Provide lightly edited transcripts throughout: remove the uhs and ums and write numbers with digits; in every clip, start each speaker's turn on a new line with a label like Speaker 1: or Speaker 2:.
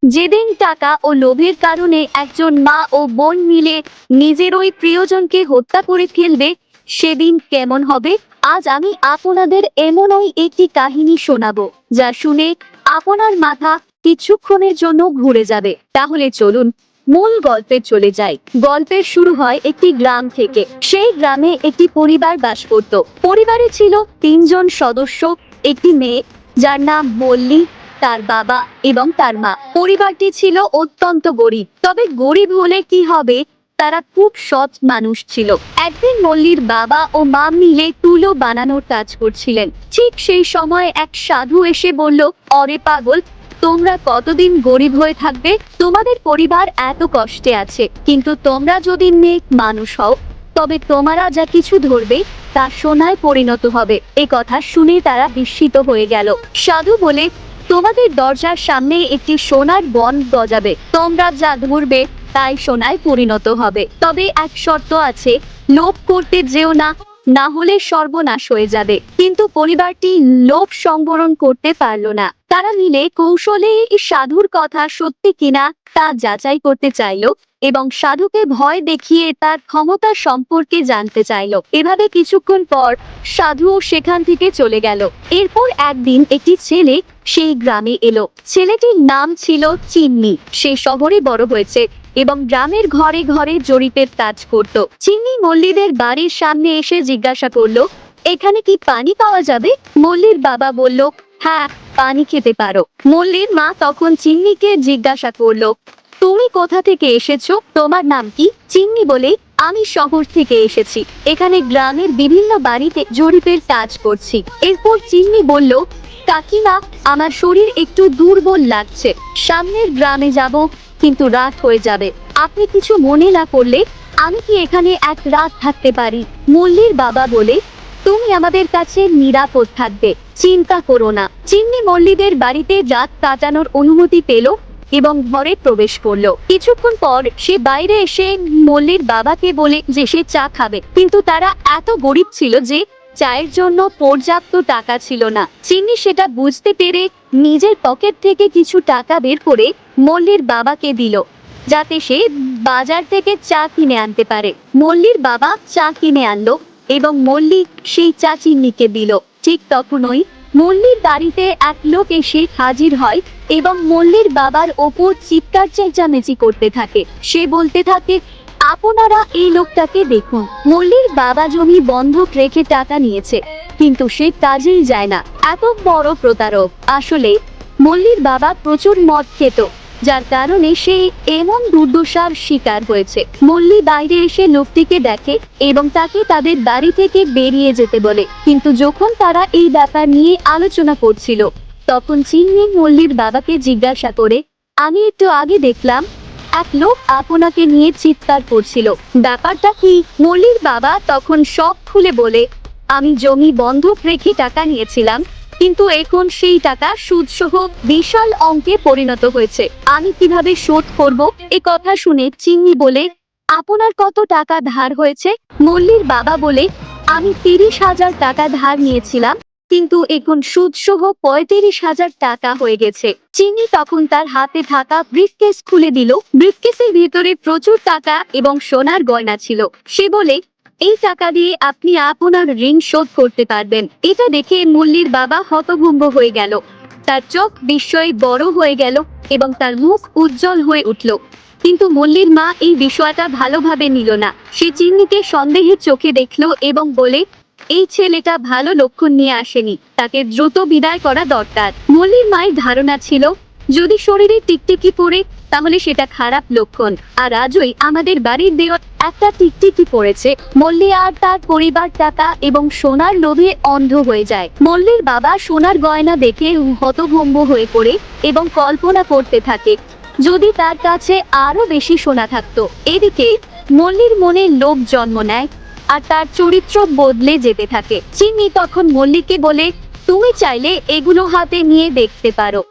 Speaker 1: যেদিন টাকা ও লোভের কারণে একজন মা ও বোন মিলে নিজের ওই প্রিয়জনকে হত্যা করে ফেলবে, সেদিন কেমন হবে? আজ আমি আপনাদের এমনই একটি কাহিনী শোনাবো, যা শুনে আপনার মাথা কিছুক্ষণের জন্য ঘুরে যাবে। তাহলে চলুন মূল গল্পে চলে যাই। গল্পের শুরু হয় একটি গ্রাম থেকে। সেই গ্রামে একটি পরিবার বাস করত। পরিবারে ছিল 3 জন সদস্য, একটি মেয়ে যার নাম মল্লি, তার বাবা এবং তার মা। পরিবারটি ছিল অত্যন্ত গরিব, তবে গরিব হলে কি হবে, তারা খুব সৎ মানুষ ছিল। একদিন মল্লির বাবা ও মা মিলে তুলো বানানোর কাজ করছিলেন। ঠিক সেই সময় এক সাধু এসে বলল, অরে পাগল, তোমরা কতদিন গরিব হয়ে থাকবে? তোমাদের পরিবার এত কষ্টে আছে, কিন্তু তোমরা যদি নেক মানুষ হও, তবে তোমরা যা কিছু ধরবে তা সোনায় পরিণত হবে। এ কথা শুনে তারা বিস্মিত হয়ে গেল। সাধু বলে, তোমাদের দরজার সামনে একটি সোনার বন গজাবে, তোমরা যা ধরবে তাই সোনায় পরিণত হবে। তবে এক শর্ত আছে, লোভ করতে যেও না, না হলে সর্বনাশ হয়ে যাবে। কিন্তু পরিবারটি লোভ সংবরণ করতে পারল না। তারা মিলে কৌশলে সাধুর কথা সত্যি কিনা তা যাচাই করতে চাইল এবং সাধুকে ভয় দেখিয়ে তার ক্ষমতা সম্পর্কে জানতে চাইল। এভাবে কিছুক্ষণ পর সাধুও সেখান থেকে চলে গেল। এরপর একদিন একটি ছেলে সেই গ্রামে এলো। ছেলেটির নাম ছিল চিন্নি। সে শহরে বড় হয়েছে এবং গ্রামের ঘরে ঘরে জরিপের কাজ করত। চিন্নি মল্লিদের বাড়ির সামনে এসে জিজ্ঞাসা করলো, এখানে কি পানি পাওয়া যাবে? মল্লির বাবা বলল, হ্যাঁ, পানি খেতে পারো। মল্লির মা তখন চিন্নিকে জিজ্ঞাসা করলো, তুমি কোথা থেকে এসেছো? তোমার নাম কি? চিন্নি বলে, আমি শহর থেকে এসেছি, এখানে গ্রামের বিভিন্ন বাড়িতে জরিপের কাজ করছি। এরপর চিন্নি বলল, কাকিমা, আমার শরীর একটু দুর্বল লাগছে, সামনের গ্রামে যাব, কিন্তু রাত হয়ে যাবে। আপনি কিছু মনে না করলে আমি কি এখানে এক রাত থাকতে পারি? মল্লির বাবা বলে, তুমি আমাদের কাছে নিরাপদ থাকবে, চিন্তা করো না। চিন্নি মল্লিদের বাড়িতে রাত কাটানোর অনুমতি পেল এবং ঘরে প্রবেশ করলো। কিছুক্ষণ পর সে বাইরে এসে মল্লির বাবাকে বলে যে সে চা খাবে, কিন্তু তারা এত গরিব ছিল যে চায়ের জন্য পর্যাপ্ত টাকা ছিল না। চিন্নি সেটা বুঝতে পেরে নিজের পকেট থেকে কিছু টাকা বের করে মল্লির বাবাকে দিল, যাতে সে বাজার থেকে চা কিনে আনতে পারে। মল্লির বাবা চা কিনে আনলো এবং মল্লি সেই চা চিন্নিকে দিল। ঠিক তখনই মল্লির বাড়িতে এক লোক এসে হাজির হয় এবং মল্লির বাবার ওপর চিৎকার চেঁচামেচি করতে থাকে। সে বলতে থাকে, আপনারা এই লোকটাকে দেখুন, মল্লির বাবা জমি বন্ধক রেখে টাকা নিয়েছে, কিন্তু সে কাজেই যায় না। এত বড় প্রতারক। আসলে মল্লির বাবা প্রচুর মদ খেত, যার কারণে সে এমন দুর্দশার শিকার হয়েছে। মল্লি বাইরে এসে লোকটিকে দেখে এবং তাকে তাদের বাড়ি থেকে বেরিয়ে যেতে বলে। কিন্তু যখন তারা এই ব্যাপার নিয়ে আলোচনা করছিল, তখন চিন্নি মল্লির বাবাকে জিজ্ঞাসা করে, আমি একটু আগে দেখলাম এক লোক আপনাকে নিয়ে চিৎকার করছিল, ব্যাপারটা কি? মল্লির বাবা তখন সব খুলে বলে, আমি জমি বন্ধক রেখে টাকা নিয়েছিলাম, কিন্তু এখন সেই টাকা সুদসহ বিশাল অঙ্কে পরিণত হয়েছে, আমি কিভাবে শোধ করব? এ কথা শুনে চিন্নি বলে, আপনার কত টাকা ধার হয়েছে? মল্লির বাবা বলে, আমি 30,000 টাকা ধার নিয়েছিলাম, কিন্তু এখন সুদসহ 35,000 টাকা হয়ে গেছে। চিন্নি তখন তার হাতে থাকা ব্রিফকেস খুলে দিল। ব্রিফকেসের ভিতরে প্রচুর টাকা এবং সোনার গয়না ছিল। সে বলে, এই টাকা দিয়ে আপনি আপনার ঋণ শোধ করতে পারবেন। এটা দেখে মল্লির বাবা হতভম্ব হয়ে গেল। তার চোখ বিস্ময়ে বড় হয়ে গেল এবং তার মুখ উজ্জ্বল হয়ে উঠল। কিন্তু মল্লির মা এই বিষয়টা ভালোভাবে নিল না। সে চিন্নিকে সন্দেহের চোখে দেখলো এবং বলে, এই ছেলেটা ভালো লক্ষণ নিয়ে আসেনি, তাকে দ্রুত বিদায় করা দরকার। মল্লির মায়ের ধারণা ছিল, যদি শরীরে টিকটিকি পড়ে তাহলে সেটা খারাপ লক্ষণ, আর আজই আমাদের বাড়ির দেওয়ার একটা টিকটিকি পড়েছে। মল্লি আর তার পরিবার টাকা এবং সোনার লোভে অন্ধ হয়ে যায়। মল্লির বাবা সোনার গয়না দেখে হতভম্ব হয়ে পড়ে এবং কল্পনা করতে থাকে, যদি তার কাছে আরো বেশি সোনা থাকতো। এদিকে মল্লির মনে লোভ জন্ম নেয় আর তার চরিত্র বদলে যেতে থাকে। চিন্নি তখন মল্লিকে বলে, তুমি চাইলে এগুলো হাতে নিয়ে দেখতে পারো।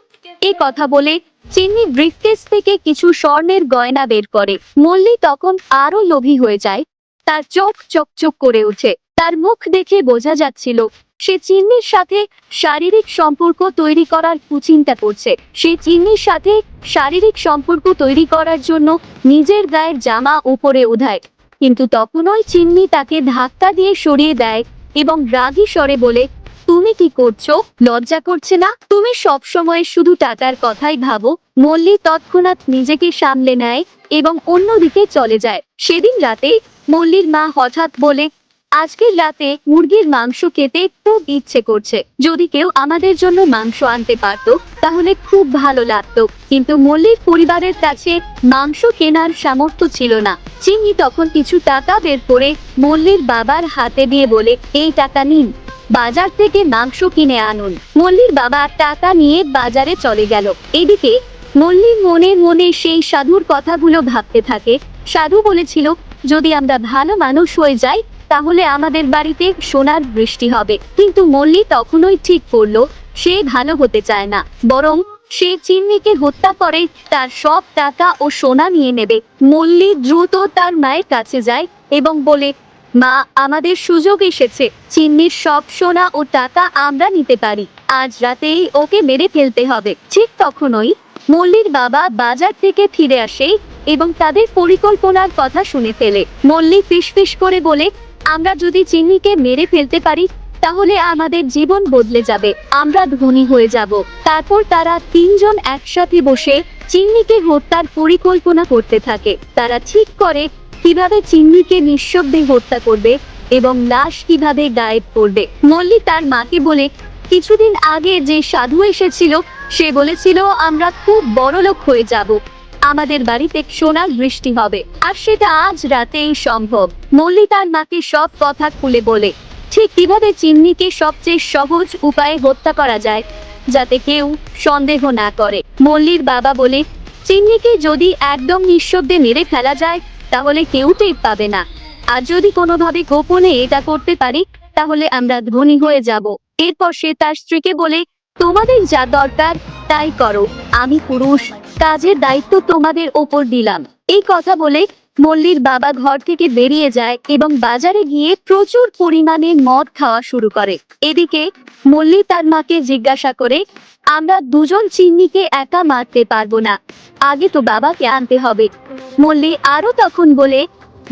Speaker 1: এ কথা বলে চিন্নি ব্রিফকেস থেকে কিছু স্বর্ণের গয়না বের করে। মল্লি তখন আরো লোভী হয়ে যায়, তার চোখ চকচক করে ওঠে। তার মুখ দেখে বোঝা যাচ্ছিল সে চিন্নির সাথে শারীরিক সম্পর্ক তৈরি করার কুচিন্তা করছে। সে চিন্নির সাথে শারীরিক সম্পর্ক তৈরি করার জন্য নিজের গায়ের জামা উপরে উঠায়, কিন্তু তখনই চিন্নি তাকে ধাক্কা দিয়ে সরিয়ে দেয় এবং রাগী স্বরে বলে, তুমি কি করছো? লজ্জা করছে না? তুমি সব সময় শুধু টাকার কথাই ভাবো। মল্লি তৎক্ষণাৎ নিজেকে সামলে নেয় এবং অন্যদিকে চলে যায়। সেদিন রাতে মল্লির মা হঠাৎ বলে, আজকের রাতে মুরগির মাংস খেতে খুব ইচ্ছে করছে, যদি কেউ আমাদের জন্য মাংস আনতে পারতো তাহলে খুব ভালো লাগতো। কিন্তু মল্লির পরিবারের কাছে মাংস কেনার সামর্থ্য ছিল না। চিন্নি তখন কিছু টাকা বের করে মল্লির বাবার হাতে দিয়ে বলে, এই টাকা নিন, বাজার থেকে মাংস কিনে আনুন। মল্লির বাবা টাকা নিয়ে বাজারে চলে গেল। এদিকে মল্লির মনে মনে সেই সাধুর কথাগুলো ভাবতে থাকে। সাধু বলেছিল, যদি আমরা ভালো মানুষ হয়ে যাই তাহলে আমাদের বাড়িতে সোনার বৃষ্টি হবে। কিন্তু মল্লি তখনই ঠিক করলো সে ভালো হতে চায় না, বরং সে চিন্নিকে হত্যা করে তার সব টাকা ও সোনা নিয়ে নেবে। মল্লি দ্রুত তার মায়ের কাছে যায় এবং বলে, মা, আমাদের সুযোগ এসেছে, চিন্নির সব সোনা ও টাকা আমরা নিতে পারি, আজ রাতেই ওকে মেরে ফেলতে হবে। ঠিক তখনই মল্লির বাবা বাজার থেকে ফিরে আসে এবং তাদের পরিকল্পনার কথা শুনে ফেলে। মল্লি ফিসফিস করে বলে, আমরা যদি চিন্নিকে মেরে ফেলতে পারি তাহলে আমাদের জীবন বদলে যাবে, আমরা ধনী হয়ে যাব। তারপর তারা তিনজন একসাথে বসে চিন্নিকে হত্যার পরিকল্পনা করতে থাকে। তারা ঠিক করে কিভাবে চিন্নিকে নিঃশব্দে হত্যা করবে এবং লাশ কিভাবে গায়েব করবে। মল্লি তার মাকে বলে, কিছুদিন আগে যে সাধু এসেছিল সে বলেছিল আমরা খুব বড়লোক হয়ে যাব, আমাদের বাড়িতে সোনার বৃষ্টি হবে, আর সেটা আজ রাতেই সম্ভব। মল্লি তার মাকে সব কথা খুলে বলে ঠিক কিভাবে চিন্নিকে সবচেয়ে সহজ উপায়ে হত্যা করা যায় যাতে কেউ সন্দেহ না করে। মল্লির বাবা বলে, চিন্নিকে যদি একদম নিঃশব্দে মেরে ফেলা যায় তাহলে কেউ টের পাবে না, আর যদি কোনোভাবে গোপনে এটা করতে পারি তাহলে আমরা ধনী হয়ে যাব। এরপর সে তার স্ত্রীকে বলে, তোমাদের যা দরকার তাই করো, আমি পুরুষ, কাজের দায়িত্ব তোমাদের ওপর দিলাম। এই কথা বলে মল্লির বাবা ঘর থেকে বেরিয়ে যায় এবং বাজারে গিয়ে প্রচুর পরিমাণে মদ খাওয়া শুরু করে। এদিকে মল্লি তার মাকে জিজ্ঞাসা করে, আমরা দুজন চিন্নিকে একা মারতে পারবো না, আগে তো বাবাকে আনতে হবে। মল্লি আরো তখন বলে,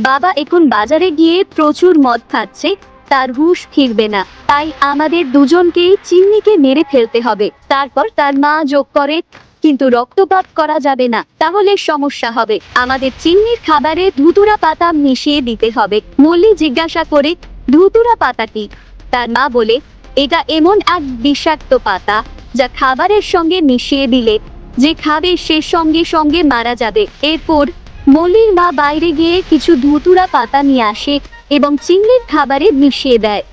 Speaker 1: বাবা এখন বাজারে গিয়ে প্রচুর মদ খাচ্ছে, তার হুঁশ ফিরবে না, তাই আমাদের দুজনকেই চিন্নিকে মেরে ফেলতে হবে। তারপর তার মা যোগ করে, কিন্তু রক্তপাত করা যাবে না, তাহলে সমস্যা হবে, আমাদের চিন্নির খাবারে ধুতুরা পাতা মিশিয়ে দিতে হবে। মল্লি জিজ্ঞাসা করে, ধুতুরা পাতা কি? তার মা বলে, এটা এমন এক বিষাক্ত পাতা যা খাবারের সঙ্গে মিশিয়ে দিলে যে খাবে সে সঙ্গে সঙ্গে মারা যাবে। এরপর মল্লির মা বাইরে গিয়ে কিছু ধুতুরা পাতা নিয়ে আসে এবং চিন্নির খাবারে মিশিয়ে দেয়।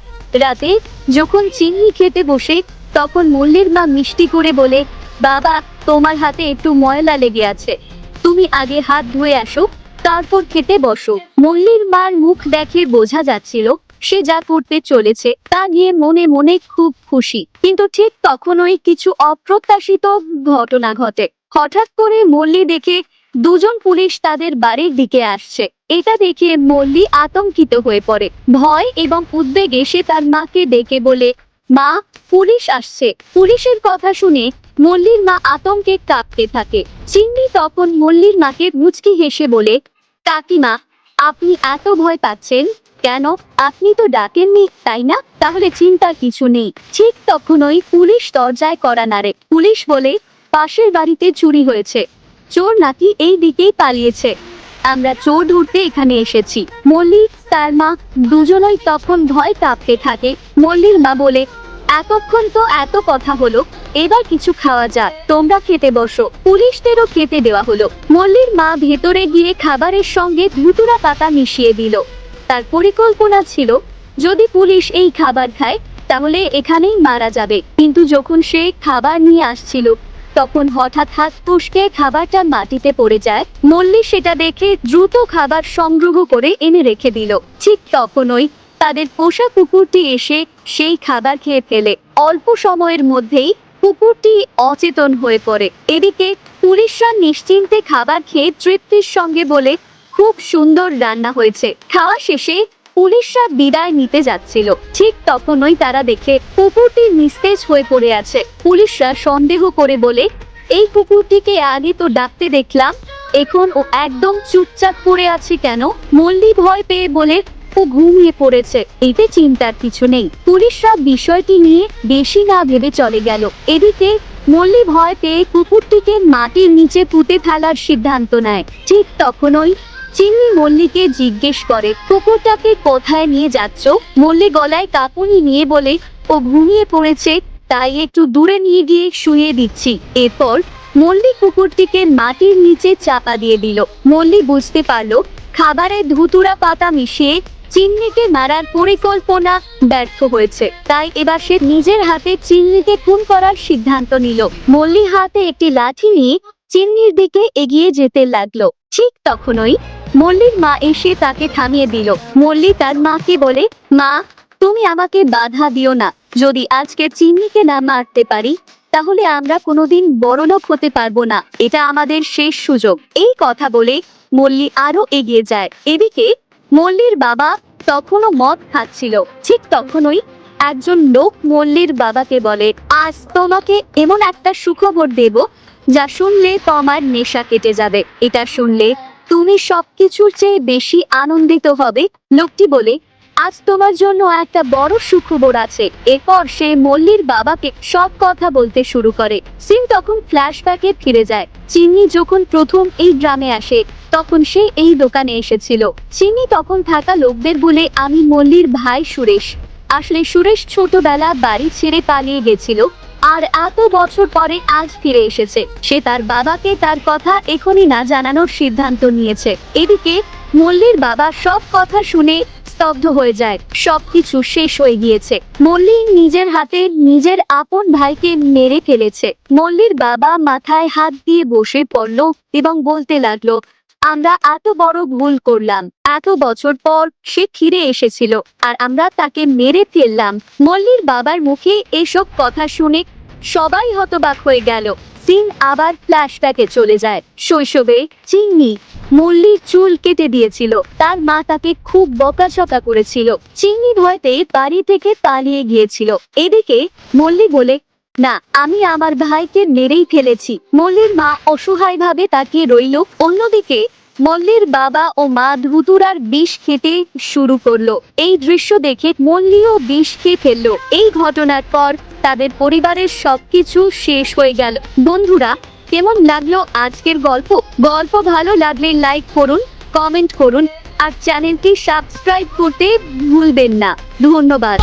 Speaker 1: রাতে যখন চিন্নি খেতে বসে তখন মল্লির মা মিষ্টি করে বলে, বাবা, তোমার হাতে একটু ময়লা লেগে আছে, তুমি আগে হাত ধুয়ে আসো, তারপর খেতে বসো। মল্লির মার মুখ দেখে বোঝা যাচ্ছিল সে যা করতে চলেছে তা নিয়ে মনে মনে খুব খুশি। কিন্তু ঠিক তখনই কিছু অপ্রত্যাশিত ঘটনা ঘটে। হঠাৎ করে মল্লি দেখে দুজন পুলিশ তাদের বাড়ির দিকে আসছে। এটা দেখে মল্লি আতঙ্কিত হয়ে পড়ে। ভয় এবং উদ্বেগে সে তার মাকে ডেকে বলে, মা, পুলিশ আসছে। পুলিশের কথা শুনে মল্লির মা আতঙ্কে কাঁপতে থাকে। চিন্নি তখন মল্লির মাকে মুচকি হেসে বলে, কাকিমা, আপনি এত ভয় পাচ্ছেন কেন? আপনি তো ডাকেননি, তাই না? তাহলে চিন্তার কিছু নেই। ঠিক তখনই পুলিশ দরজায় কড়া নাড়ে। পুলিশ বলে, পাশের বাড়িতে চুরি হয়েছে, চোর নাকি এই দিকেই পালিয়েছে, আমরা চোর ধরতে এখানে এসেছি। মল্লি তার মা দুজনই তখন ভয় কাঁপতে থাকে। মল্লির মা বলে, এতক্ষণ তো এত কথা হলো, এবার কিছু খাওয়া যাক, তোমরা খেতে বসো। পুলিশদেরও খেতে দেওয়া হলো। মল্লির মা ভেতরে গিয়ে খাবারের সঙ্গে ধুতুরা পাতা মিশিয়ে দিল। তার পরিকল্পনা ছিল যদি পুলিশ এই খাবার খায় তাহলে এখানেই মারা যাবে। কিন্তু যখন সে খাবার নিয়ে আসছিল তখন হঠাৎ হাত ফসকে খাবারটা মাটিতে পড়ে যায়। মল্লি সেটা দেখে দ্রুত খাবার সংগ্রহ করে এনে রেখে দিল। ঠিক তখনই তাদের পোষা কুকুরটি এসে সেই খাবার খেয়ে ফেলে। অল্প সময়ের মধ্যেই কুকুরটি অচেতন হয়ে পড়ে। এদিকে পুলিশরা নিশ্চিন্তে খাবার খেয়ে তৃপ্তির সঙ্গে বলে, খুব সুন্দর রান্না হয়েছে। খাওয়া শেষে পুলিশরা বিদায় নিতে যাচ্ছিল। ঠিক তখনই তারা দেখে কুকুরটি নিস্তেজ হয়ে পড়ে আছে। পুলিশরা সন্দেহ করে বলে, এই কুকুরটিকে আগে তো ডাকতে দেখলাম, এখন ও একদম চুপচাপ পড়ে আছে কেন? মল্লি ভয় পেয়ে বলে, ও ঘুমিয়ে পড়েছে, এতে চিন্তার কিছু নেই। পুলিশরা বিষয়টি নিয়ে বেশি না ভেবে চলে গেল। এদিকে মল্লি ভয় পেয়ে কুকুরটিকে মাটির নিচে পুঁতে ফেলার সিদ্ধান্ত নেয়। ঠিক তখনই চিন্নি মল্লিকে জিজ্ঞেস করে, কুকুরটাকে কোথায় নিয়ে যাচ্ছ? মল্লি গলায় কাঁপুনি নিয়ে বলে, ও ঘুমিয়ে পড়েছে, তাই একটু দূরে নিয়ে গিয়ে শুয়ে দিচ্ছি। এরপর মল্লি কুকুরটিকে মাটির নিচে চাপা দিয়ে দিল। মল্লি বুঝতে পারলো খাবারে ধুতুরা পাতা মিশিয়ে চিন্নিকে মারার পরিকল্পনা ব্যর্থ হয়েছে। তাই এবার সে নিজের হাতে চিন্নিকে খুন করার সিদ্ধান্ত নিল। মল্লি হাতে একটি লাঠি নিয়ে চিন্নির দিকে এগিয়ে যেতে লাগলো। ঠিক তখনই মল্লির মা এসে তাকে থামিয়ে দিল। মল্লি তার মাকে বলে, মা, তুমি আমাকে বাধা দিও না। যদি আজকে চিন্নিকে না মারতে পারি তাহলে আমরা কোনোদিন বড়লোক হতে পারবো না। এটা আমাদের শেষ সুযোগ। এই কথা বলে মল্লি আরো এগিয়ে যায়। এদিকে মল্লির বাবা তখনও মদ খাচ্ছিল। ঠিক তখনই একজন লোক মল্লির বাবাকে বলে, আজ তোমাকে এমন একটা সুখবর দেব যা শুনলে তোমার নেশা কেটে যাবে। এটা শুনলে তুমি সবকিছুর চেয়ে বেশি আনন্দিত হবে। লোকটি বলে, আজ তোমার জন্য একটা বড় সুখবর আছে। এরপর সে মল্লির বাবাকে সব কথা বলতে শুরু করে। সিন তখন ফ্ল্যাশব্যাকে ফিরে যায়। চিন্নি যখন প্রথম এই গ্রামে আসে তখন সে এই দোকানে এসেছিল। চিন্নি তখন থাকা লোকদের বলে, আমি মল্লির ভাই সুরেশ। আসলে সুরেশ ছোটবেলা বাড়ি ছেড়ে পালিয়ে গেছিল, আর এত বছর পরে আজ ফিরে এসেছে। সে তার বাবাকে তার কথা এখনই না জানানোর সিদ্ধান্ত নিয়েছে। এদিকে মল্লির বাবা সব কথা শুনে স্তব্ধ হয়ে যায়। সবকিছু শেষ হয়ে গিয়েছে। মল্লি নিজের হাতে নিজের আপন ভাইকে মেরে ফেলেছে। মল্লির বাবা মাথায় হাত দিয়ে বসে পড়ল এবং বলতে লাগলো, আমরা এত বড় ভুল করলাম। এত বছর পর সে ফিরে এসেছিল আর আমরা তাকে মেরে ফেললাম। মল্লির বাবার মুখে এসব কথা শুনে সবাই হতবাক হয়ে গেল। সিন আবার ফ্ল্যাশব্যাকে চলে যায়। শৈশবে চিন্নি মল্লির চুল কেটে দিয়েছিল। তার মা তাকে খুব বকাঝকা করেছিল। চিন্নি ভয়তে বাড়ি থেকে পালিয়ে গিয়েছিল। এদিকে মল্লি বলে, না, আমি আমার ভাইকে মেরেই ফেলেছি। মল্লির মা অসহায়ভাবে তাকিয়ে রইল। অন্যদিকে মল্লির বাবা ও মা ধুতুরার বিষ খেতে শুরু করলো। এই দৃশ্য দেখে মল্লিও বিষ খেয়ে ফেললো। এই ঘটনার পর তাদের পরিবারের সবকিছু শেষ হয়ে গেল। বন্ধুরা, কেমন লাগলো আজকের গল্প? গল্প ভালো লাগলে লাইক করুন, কমেন্ট করুন আর চ্যানেলটি সাবস্ক্রাইব করতে ভুলবেন না। ধন্যবাদ।